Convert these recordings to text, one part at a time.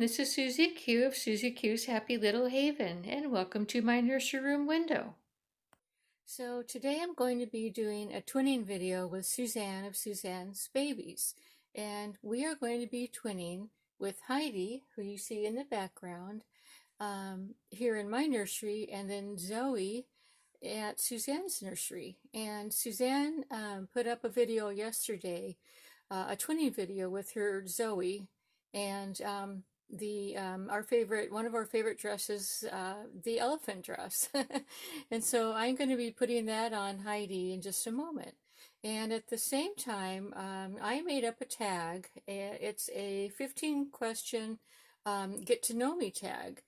this is Susie Q of Susie Q's Happy Little Haven, and welcome to my nursery room window. So today I'm going to be doing a twinning video with Suzanne of Suzanne's Babies, and we are going to be twinning with Heidi, who you see in the background, here in my nursery, and then Zoe at Suzanne's nursery. And Suzanne put up a video yesterday, a twinning video with her Zoe, and one of our favorite dresses, the elephant dress. And so I'm going to be putting that on Heidi in just a moment. And at the same time, I made up a tag. It's a 15 question get to know me tag.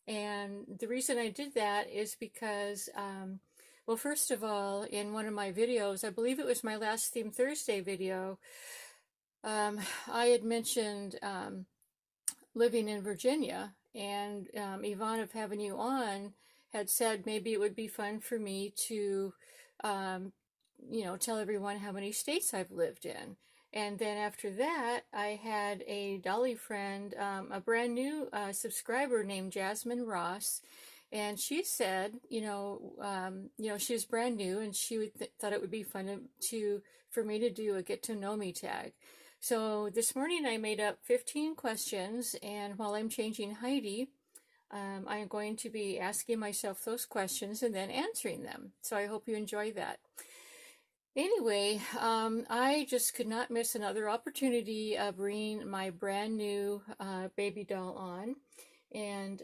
And the reason I did that is because, well, first of all, in one of my videos, I believe it was my last Theme Thursday video, I had mentioned living in Virginia, and Yvonne of Having You On had said maybe it would be fun for me to, tell everyone how many states I've lived in. And then after that, I had a Dolly friend, a brand new subscriber named Jasmine Ross, and she said, she was brand new, and she thought it would be fun for me to do a get to know me tag. So this morning I made up 15 questions, and while I'm changing Heidi, I'm going to be asking myself those questions and then answering them. So I hope you enjoy that. Anyway, I just could not miss another opportunity of bringing my brand new baby doll on. And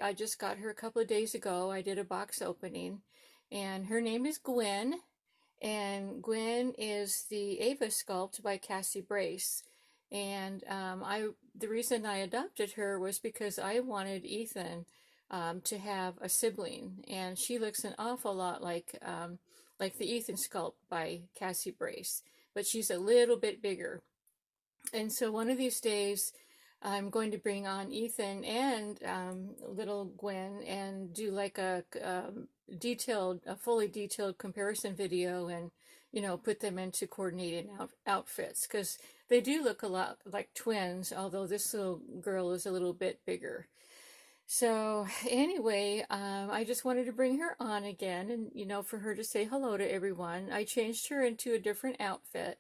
I just got her a couple of days ago. I did a box opening, and her name is Gwen. And Gwen is the Ava Sculpt by Cassie Brace. And the reason I adopted her was because I wanted Ethan to have a sibling, and she looks an awful lot like the Ethan Sculpt by Cassie Brace, but she's a little bit bigger. And so one of these days, I'm going to bring on Ethan and little Gwen and do like a fully detailed comparison video, and put them into coordinated outfits, because they do look a lot like twins, although this little girl is a little bit bigger. So anyway, I just wanted to bring her on again, and for her to say hello to everyone. I changed her into a different outfit.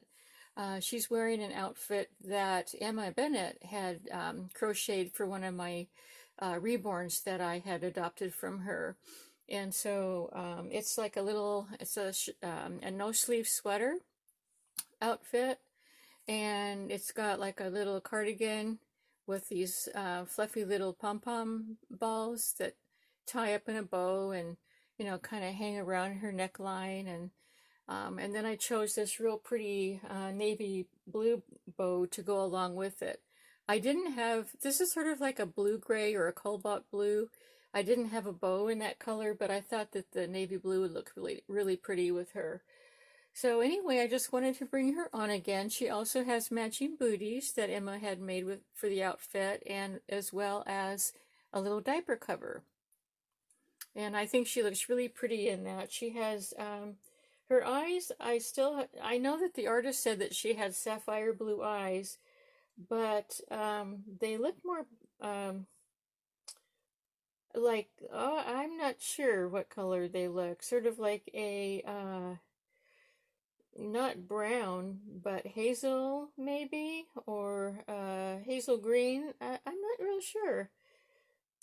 She's wearing an outfit that Emma Bennett had crocheted for one of my reborns that I had adopted from her. And so it's like a no-sleeve sweater outfit, and it's got like a little cardigan with these fluffy little pom-pom balls that tie up in a bow and kind of hang around her neckline, and then I chose this real pretty navy blue bow to go along with it. This is sort of like a blue-gray or a cobalt blue. I didn't have a bow in that color, but I thought that the navy blue would look really, really pretty with her. So anyway, I just wanted to bring her on again. She also has matching booties that Emma had made for the outfit, and as well as a little diaper cover. And I think she looks really pretty in that. She has her eyes. I know that the artist said that she had sapphire blue eyes, but they look more I'm not sure what color they look. Sort of like a not brown, but hazel maybe, or hazel green. I'm not real sure.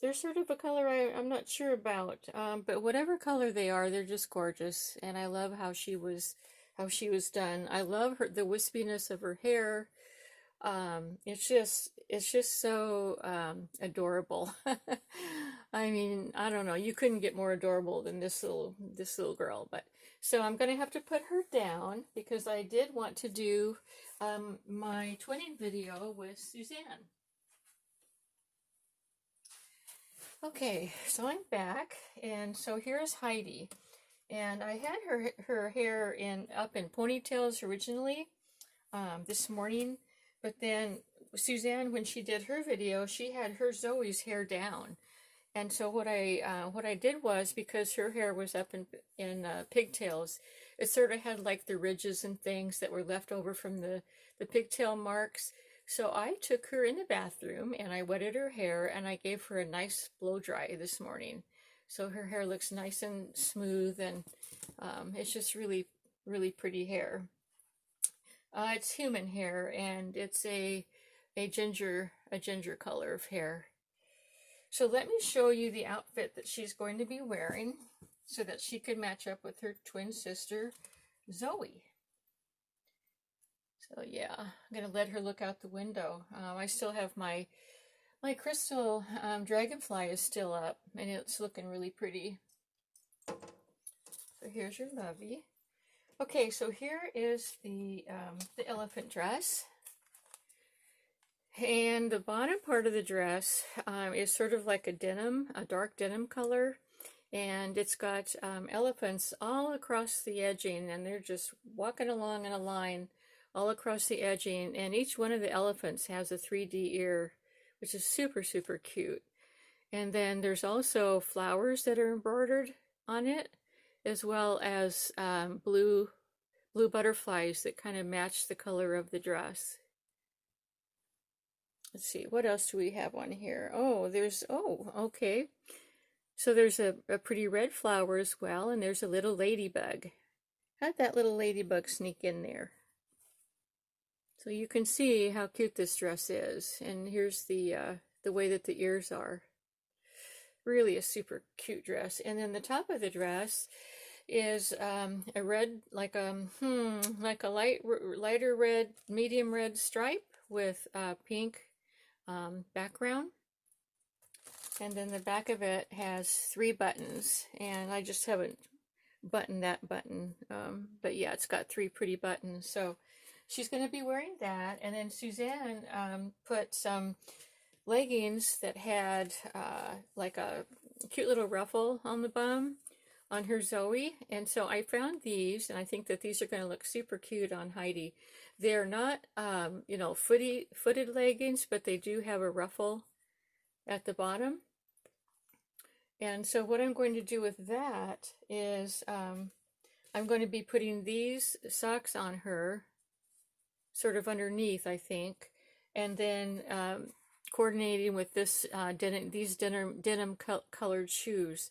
They're sort of a color I'm not sure about. But whatever color they are, they're just gorgeous, and I love how she was done. I love the wispiness of her hair. It's just so adorable. I mean, I don't know, you couldn't get more adorable than this little girl. But so I'm gonna have to put her down because I did want to do my twinning video with Suzanne. Okay, so I'm back, and so here's Heidi, and I had her hair up in ponytails originally this morning. But then Suzanne, when she did her video, she had her Zoe's hair down. And so what I did was, because her hair was up in pigtails, it sort of had like the ridges and things that were left over from the pigtail marks. So I took her in the bathroom and I wetted her hair and I gave her a nice blow dry this morning. So her hair looks nice and smooth, and it's just really, really pretty hair. It's human hair, and it's a ginger color of hair. So let me show you the outfit that she's going to be wearing so that she can match up with her twin sister, Zoe. So yeah, I'm gonna let her look out the window. I still have my crystal dragonfly is still up, and it's looking really pretty. So here's your lovey. Okay, so here is the elephant dress. And the bottom part of the dress is sort of like a dark denim color. And it's got elephants all across the edging, and they're just walking along in a line all across the edging. And each one of the elephants has a 3D ear, which is super, super cute. And then there's also flowers that are embroidered on it, as well as blue butterflies that kind of match the color of the dress. Let's see, what else do we have on here? Oh, okay. So there's a pretty red flower as well, and there's a little ladybug. How'd that little ladybug sneak in there? So you can see how cute this dress is. And here's the way that the ears are. Really a super cute dress. And then the top of the dress is a red, like a lighter red, medium red stripe with pink background. And then the back of it has 3 buttons, and I just haven't buttoned that button. But yeah, it's got 3 pretty buttons. So she's going to be wearing that. And then Suzanne put some leggings that had like a cute little ruffle on the bum on her Zoe. And so I found these, and I think that these are going to look super cute on Heidi. They're not, footed leggings, but they do have a ruffle at the bottom. And so what I'm going to do with that is I'm going to be putting these socks on her, sort of underneath, I think, and then coordinating with these denim colored shoes.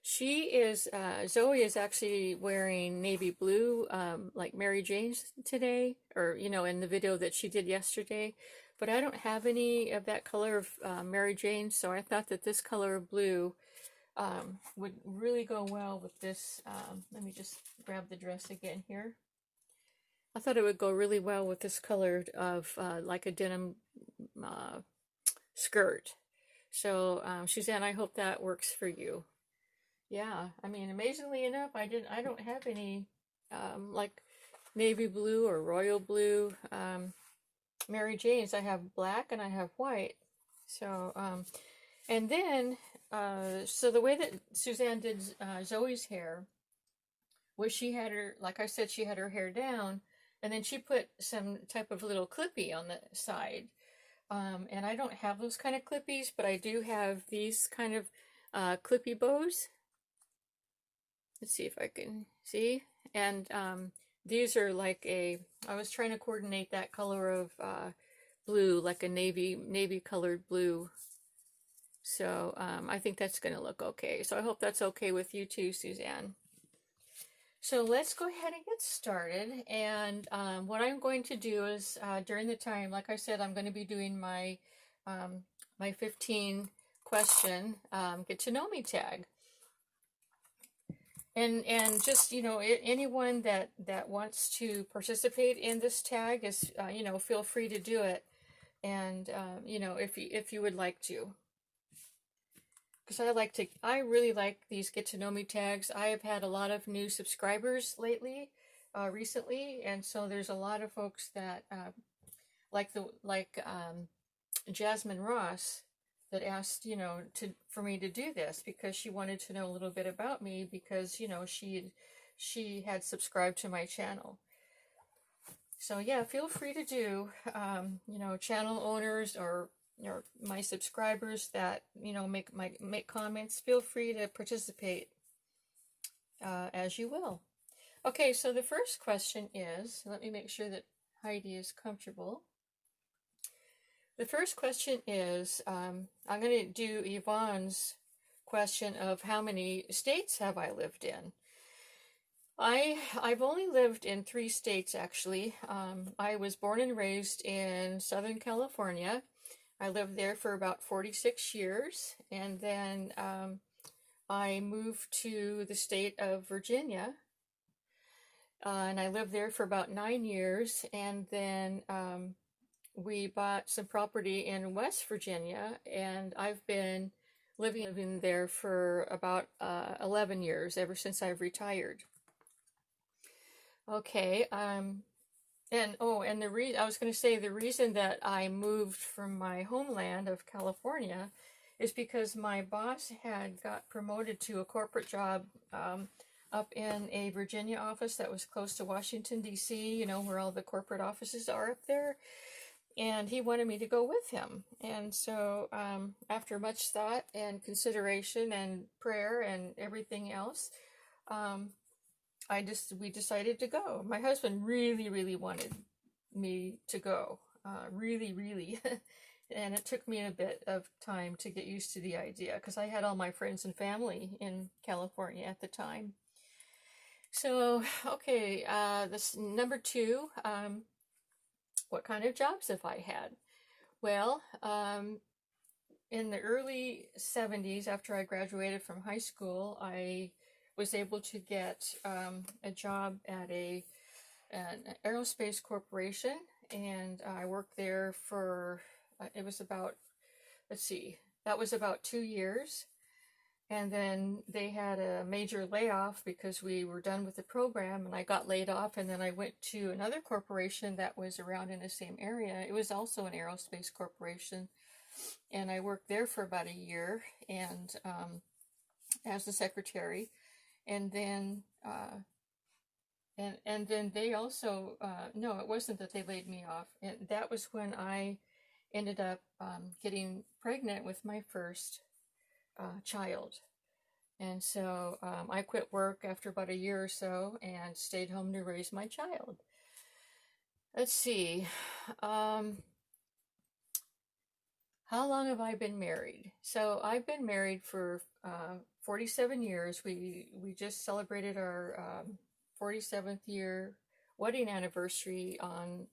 Zoe is actually wearing navy blue, like Mary Jane's today, or, in the video that she did yesterday. But I don't have any of that color of Mary Jane, so I thought that this color of blue would really go well with this. Let me just grab the dress again here. I thought it would go really well with this color of like a denim skirt. So Suzanne, I hope that works for you. Yeah, I mean, amazingly enough, I don't have any like navy blue or royal blue Mary Jane's. I have black and I have white. So and then so the way that Suzanne did Zoe's hair was she had her, like I said, she had her hair down, and then she put some type of little clippy on the side. And I don't have those kind of clippies, but I do have these kind of clippy bows. Let's see if I can see. And these are like I was trying to coordinate that color of blue, like a navy colored blue. So I think that's going to look okay. So I hope that's okay with you too, Suzanne. So let's go ahead and get started. And what I'm going to do is during the time, like I said, I'm going to be doing my my 15 question get to know me tag. And just, anyone that wants to participate in this tag is, feel free to do it. And, if you would like to. Because I really like these get to know me tags. I have had a lot of new subscribers recently. And so there's a lot of folks that, like Jasmine Ross, that asked, for me to do this because she wanted to know a little bit about me because, she had subscribed to my channel. So yeah, feel free to do, channel owners or my subscribers that, make comments, feel free to participate as you will. Okay, so the first question is, let me make sure that Heidi is comfortable. The first question is, I'm going to do Yvonne's question of how many states have I lived in. I've only lived in 3 states actually. I was born and raised in Southern California. I lived there for about 46 years, and then I moved to the state of Virginia, and I lived there for about 9 years, and then we bought some property in West Virginia, and I've been living there for about 11 years, ever since I've retired. Okay, and I was going to say the reason that I moved from my homeland of California is because my boss had got promoted to a corporate job up in a Virginia office that was close to Washington, D.C., you know, where all the corporate offices are up there. And he wanted me to go with him. And so after much thought and consideration and prayer and everything else, we decided to go. My husband really, really wanted me to go, really, really. And it took me a bit of time to get used to the idea because I had all my friends and family in California at the time. So, okay, this number 2, what kind of jobs have I had? Well, in the early 70s, after I graduated from high school, I was able to get a job at an aerospace corporation, and I worked there for, it was about, that was about 2 years. And then they had a major layoff because we were done with the program, and I got laid off, and then I went to another corporation that was around in the same area. It was also an aerospace corporation, and I worked there for about a year, and as the secretary. And then and then they also no, it wasn't that they laid me off, and that was when I ended up getting pregnant with my first child. And so I quit work after about a year or so and stayed home to raise my child. Let's see. How long have I been married? So I've been married for 47 years. We just celebrated our 47th year wedding anniversary on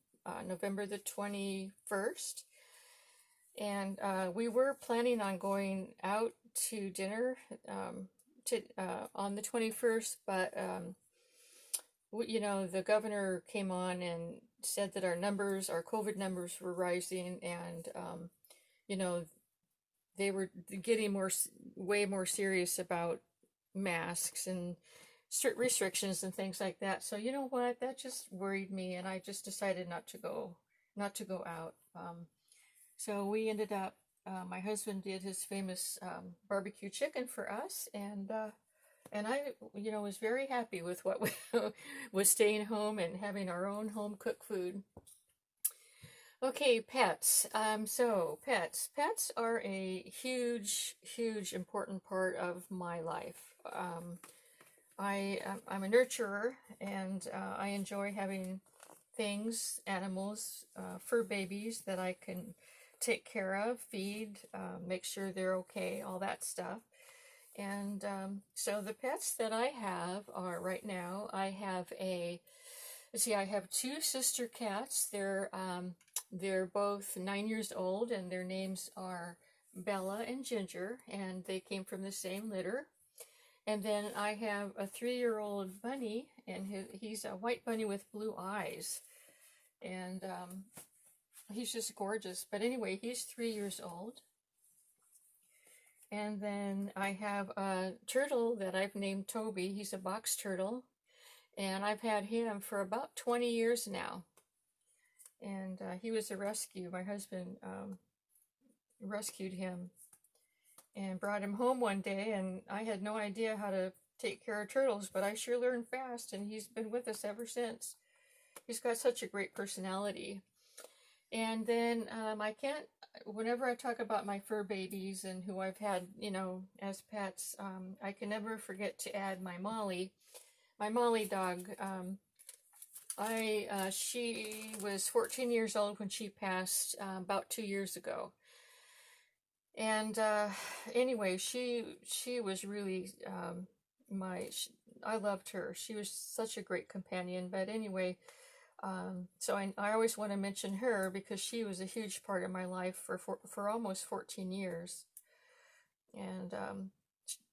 November the 21st. And we were planning on going out to dinner on the 21st, but you know, the governor came on and said that our COVID numbers were rising, and you know, they were getting way more serious about masks and strict restrictions and things like that. So you know what, that just worried me, and I just decided not to go out. So we ended up, my husband did his famous barbecue chicken for us, and I, you know, was very happy with what we was staying home and having our own home cooked food. Okay, pets. So pets are a huge, important part of my life. I'm a nurturer, and I enjoy having animals, fur babies that I can take care of, feed, make sure they're okay, all that stuff. And so the pets that I have are, right now, I have I have 2 sister cats. They're both 9 years old, and their names are Bella and Ginger, and they came from the same litter. And then I have a 3-year-old bunny, and he's a white bunny with blue eyes. And he's just gorgeous. But anyway, he's 3 years old. And then I have a turtle that I've named Toby. He's a box turtle. And I've had him for about 20 years now. And he was a rescue. My husband rescued him and brought him home one day. And I had no idea how to take care of turtles, but I sure learned fast. And he's been with us ever since. He's got such a great personality. And then whenever I talk about my fur babies and who I've had, you know, as pets, I can never forget to add my Molly dog. She was 14 years old when she passed about 2 years ago. And anyway, she was really my. I loved her. She was such a great companion. But anyway, so I always want to mention her because she was a huge part of my life for almost 14 years. And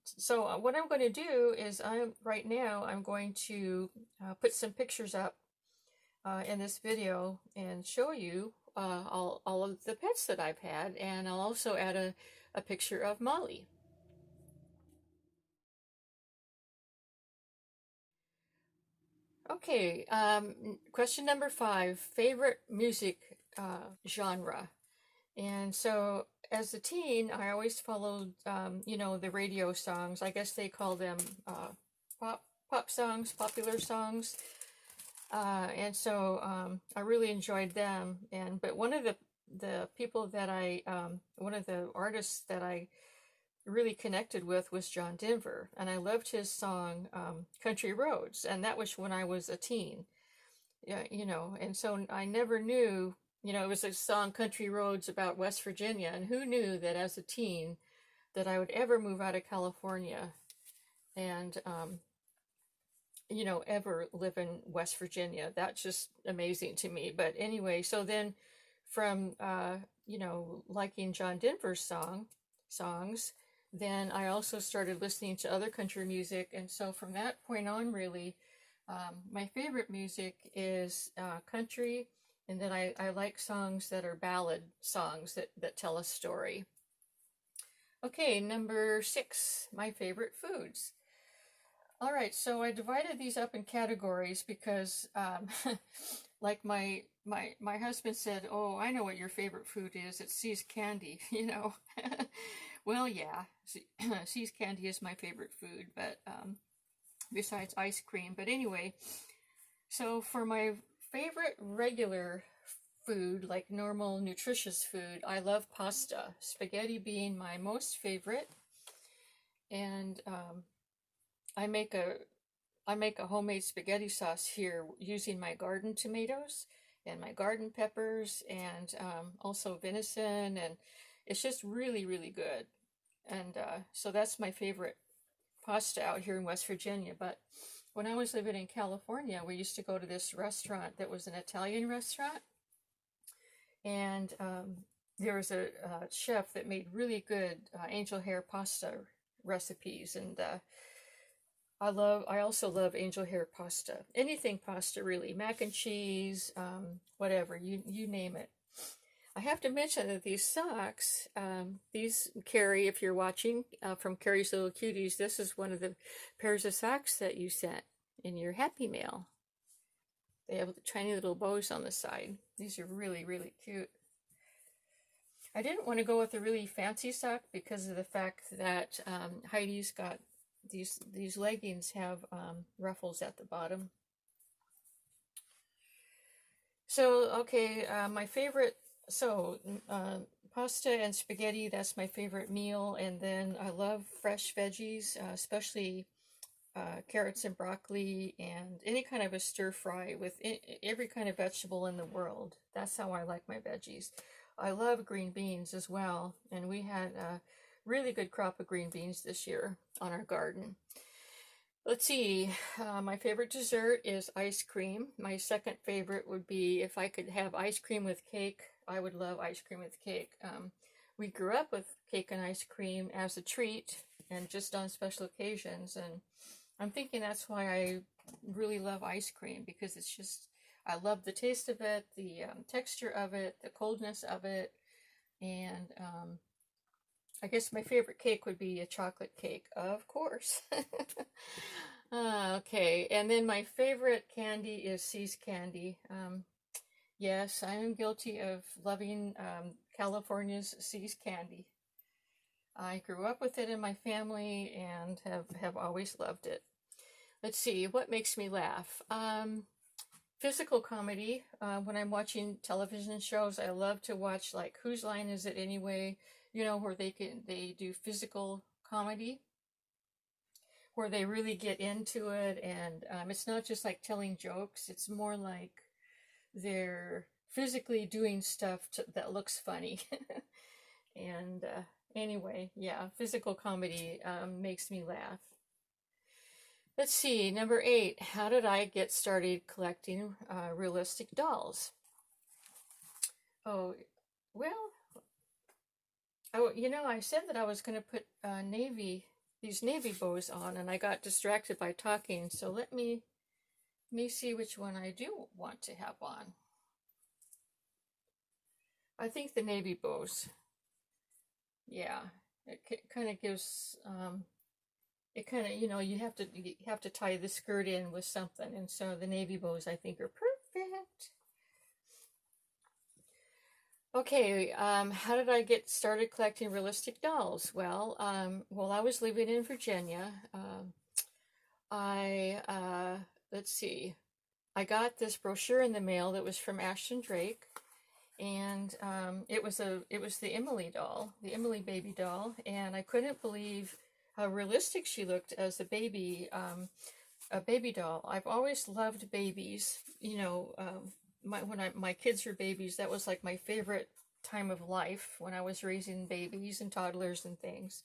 so what I'm going to do is right now I'm going to put some pictures up in this video and show you all of the pets that I've had, and I'll also add a picture of Molly. Okay, question number 5, favorite music genre. And so as a teen, I always followed, the radio songs. I guess they call them pop songs, popular songs. And so I really enjoyed them. But one of the people that one of the artists that I really connected with was John Denver, and I loved his song Country Roads, and that was when I was a teen. Yeah, and so I never knew, it was a song Country Roads about West Virginia, and who knew that as a teen that I would ever move out of California and ever live in West Virginia. That's just amazing to me. But anyway, so then from liking John Denver's songs, then I also started listening to other country music. And so from that point on, really, my favorite music is country. And then I like songs that are ballad songs that tell a story. Okay, number 6, my favorite foods. All right, so I divided these up in categories because, like my husband said, "Oh, I know what your favorite food is. It's See's candy." Well, yeah, See's candy is my favorite food, but besides ice cream. But anyway, so for my favorite regular food, like normal nutritious food, I love pasta. Spaghetti being my most favorite, and I make a homemade spaghetti sauce here using my garden tomatoes and my garden peppers and also venison, and it's just really, really good. And so that's my favorite pasta out here in West Virginia. But when I was living in California, we used to go to this restaurant that was an Italian restaurant, and there was a chef that made really good angel hair pasta recipes, and I also love angel hair pasta. Anything pasta, really. Mac and cheese, whatever, you name it. I have to mention that these socks, these Carrie, if you're watching, from Carrie's Little Cuties, this is one of the pairs of socks that you sent in your Happy Mail. They have tiny little bows on the side. These are really, really cute. I didn't want to go with a really fancy sock because of the fact that Heidi's got these leggings have ruffles at the bottom. So, okay, my favorite, pasta and spaghetti, that's my favorite meal. And then I love fresh veggies, especially carrots and broccoli, and any kind of a stir fry with every kind of vegetable in the world. That's how I like my veggies. I love green beans as well, and we had a really good crop of green beans this year on our garden. Let's see, my favorite dessert is ice cream. My second favorite would be if I could have ice cream with cake. I would love ice cream with cake. We grew up with cake and ice cream as a treat and just on special occasions, and I'm thinking that's why I really love ice cream, because it's just, I love the taste of it, the texture of it, the coldness of it, and I guess my favorite cake would be a chocolate cake, of course. Okay, and then my favorite candy is See's candy. Yes, I am guilty of loving California's See's candy. I grew up with it in my family and have always loved it. Let's see, what makes me laugh? Physical comedy. When I'm watching television shows, I love to watch, like, Whose Line Is It Anyway? Where they do physical comedy. where they really get into it, and it's not just like telling jokes, it's more like they're physically doing stuff that looks funny. And anyway, yeah, physical comedy makes me laugh. Let's see, number 8. How did I get started collecting realistic dolls? Oh, well, I said that I was going to put these navy bows on, and I got distracted by talking. So let me see which one I do want to have on. I think the navy bows. Yeah, it kind of gives. It kind of, you have to tie the skirt in with something, and so the navy bows I think are perfect. Okay, how did I get started collecting realistic dolls? Well, while I was living in Virginia, let's see, I got this brochure in the mail that was from Ashton Drake, and it was the Emily doll, the Emily baby doll, and I couldn't believe how realistic she looked as a baby doll. I've always loved babies, when my kids were babies, that was like my favorite time of life when I was raising babies and toddlers and things.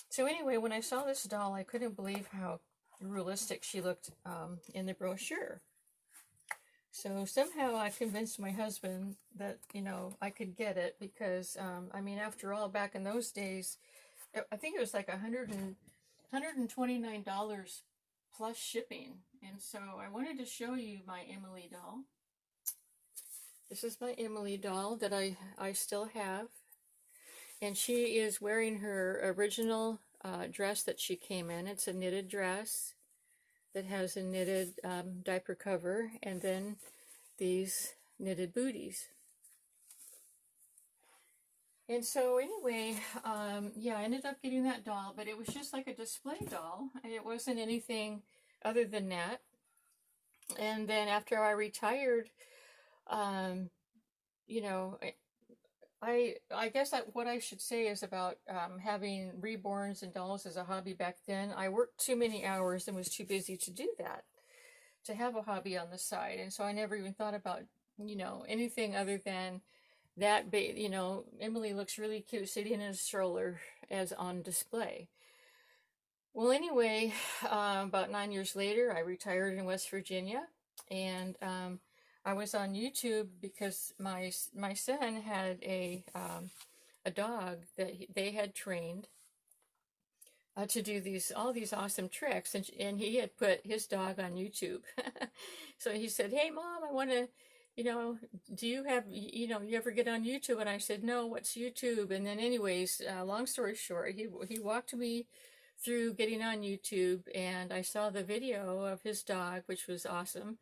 So anyway, when I saw this doll, I couldn't believe how realistic she looked in the brochure. So somehow I convinced my husband that, I could get it because, after all, back in those days, I think it was like $129 plus shipping. And so I wanted to show you my Emily doll. This is my Emily doll that I still have. And she is wearing her original dress that she came in. It's a knitted dress that has a knitted diaper cover and then these knitted booties. And so anyway, I ended up getting that doll, but it was just like a display doll. It wasn't anything other than that. And then after I retired, I guess what I should say is about having reborns and dolls as a hobby back then. I worked too many hours and was too busy to do that, to have a hobby on the side. And so I never even thought about, anything other than that. Emily looks really cute sitting in a stroller as on display. Well, anyway, about 9 years later, I retired in West Virginia, and I was on YouTube because my son had a dog that they had trained to do all these awesome tricks, and he had put his dog on YouTube. So he said, "Hey, Mom, I want to, do you have, you ever get on YouTube?" And I said, "No, what's YouTube?" And then, anyways, long story short, he walked me through getting on YouTube, and I saw the video of his dog, which was awesome.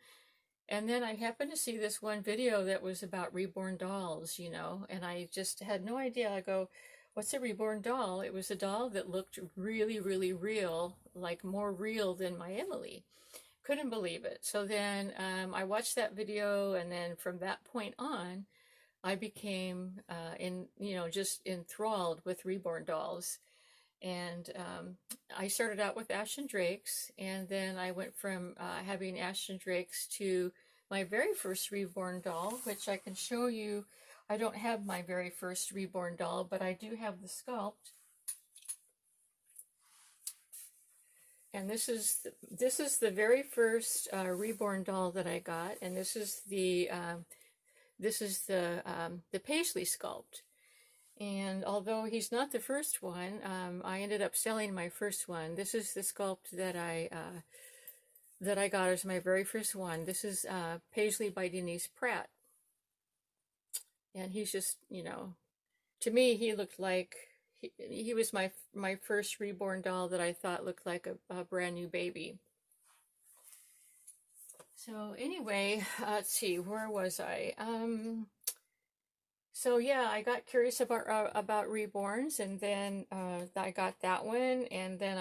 And then I happened to see this one video that was about reborn dolls, and I just had no idea. I go, "What's a reborn doll?" It was a doll that looked really, really real, like more real than my Emily. Couldn't believe it. So then I watched that video, and then from that point on, I became just enthralled with reborn dolls. And I started out with Ashton Drake's, and then I went from having Ashton Drake's to my very first reborn doll, which I can show you. I don't have my very first reborn doll, but I do have the Sculpt. And this is the very first reborn doll that I got, and this is the Paisley Sculpt. And although he's not the first one, I ended up selling my first one. This is the Sculpt that I got as my very first one. This is Paisley by Denise Pratt. And he's just, to me, he looked like, he was my first reborn doll that I thought looked like a brand new baby. So anyway, let's see, where was I? So yeah, I got curious about reborns, and then I got that one, and then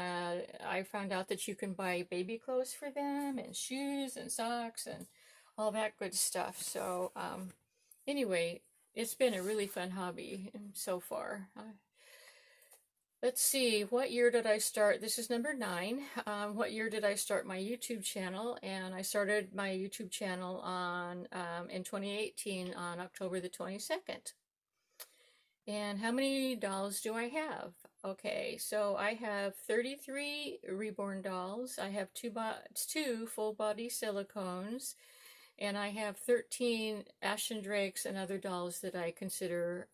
I found out that you can buy baby clothes for them, and shoes and socks and all that good stuff. So anyway, it's been a really fun hobby so far. Let's see, what year did I start? This is number 9. What year did I start my YouTube channel? And I started my YouTube channel on in 2018 on October the 22nd. And how many dolls do I have? Okay, so I have 33 reborn dolls. I have two full body silicones, and I have 13 ashen drakes and other dolls that I consider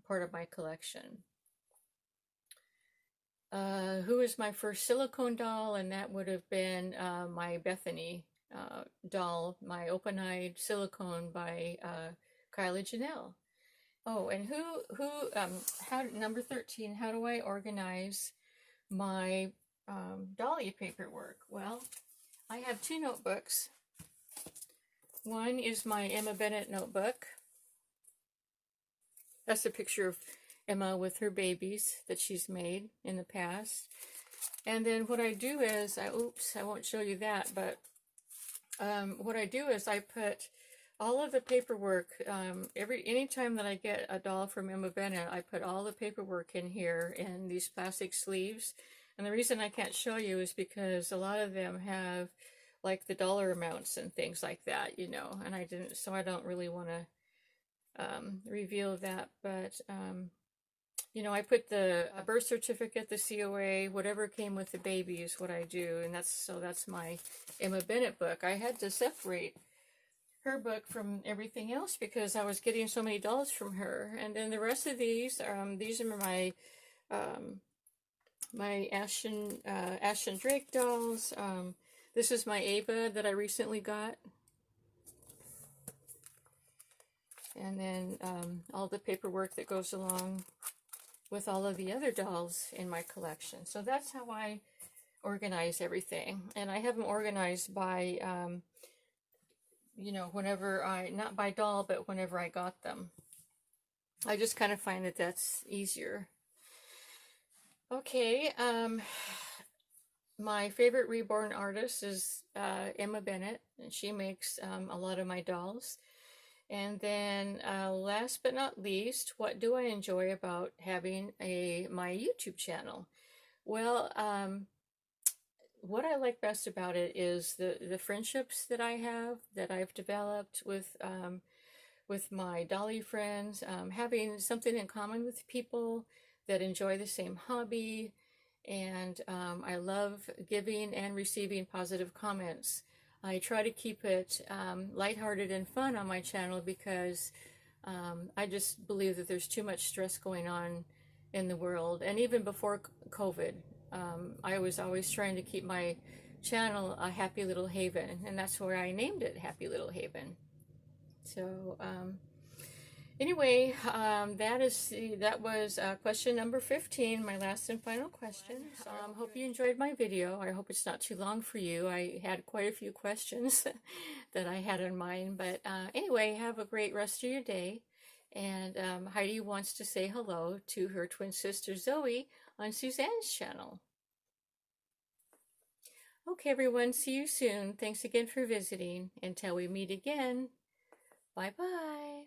part of my collection. Who is my first silicone doll? And that would have been my Bethany doll, my open-eyed silicone by Kylie Janelle. Oh, and how, number 13, how do I organize my dolly paperwork? Well, I have 2 notebooks. One is my Emma Bennett notebook. That's a picture of Emma with her babies that she's made in the past. And then what I do is, I won't show you that, but what I do is I put all of the paperwork, anytime that I get a doll from Emma Bennett, I put all the paperwork in here in these plastic sleeves. And the reason I can't show you is because a lot of them have like the dollar amounts and things like that, you know, and so I don't really want to reveal that, but you know, I put the birth certificate, the COA, whatever came with the baby is what I do, and that's my Emma Bennett book. I had to separate her book from everything else because I was getting so many dolls from her. And then the rest of these are my my Ashen Drake dolls. This is my Ava that I recently got. And then all the paperwork that goes along with all of the other dolls in my collection. So that's how I organize everything. And I have them organized by, you know, not by doll, but whenever I got them. I just kind of find that that's easier. Okay, my favorite reborn artist is Emma Bennett, and she makes a lot of my dolls. And then last but not least, what do I enjoy about having my YouTube channel? Well, what I like best about it is the friendships that I've developed with my dolly friends, having something in common with people that enjoy the same hobby, and I love giving and receiving positive comments. I try to keep it lighthearted and fun on my channel because I just believe that there's too much stress going on in the world. And even before COVID, I was always trying to keep my channel a happy little haven, and that's where I named it Happy Little Haven. So anyway, that was question number 15, my last and final question. Hope you enjoyed my video. I hope it's not too long for you. I had quite a few questions that I had in mind, but anyway, have a great rest of your day. And Heidi wants to say hello to her twin sister Zoe on Suzanne's channel. Okay, everyone, see you soon. Thanks again for visiting. Until we meet again, bye-bye.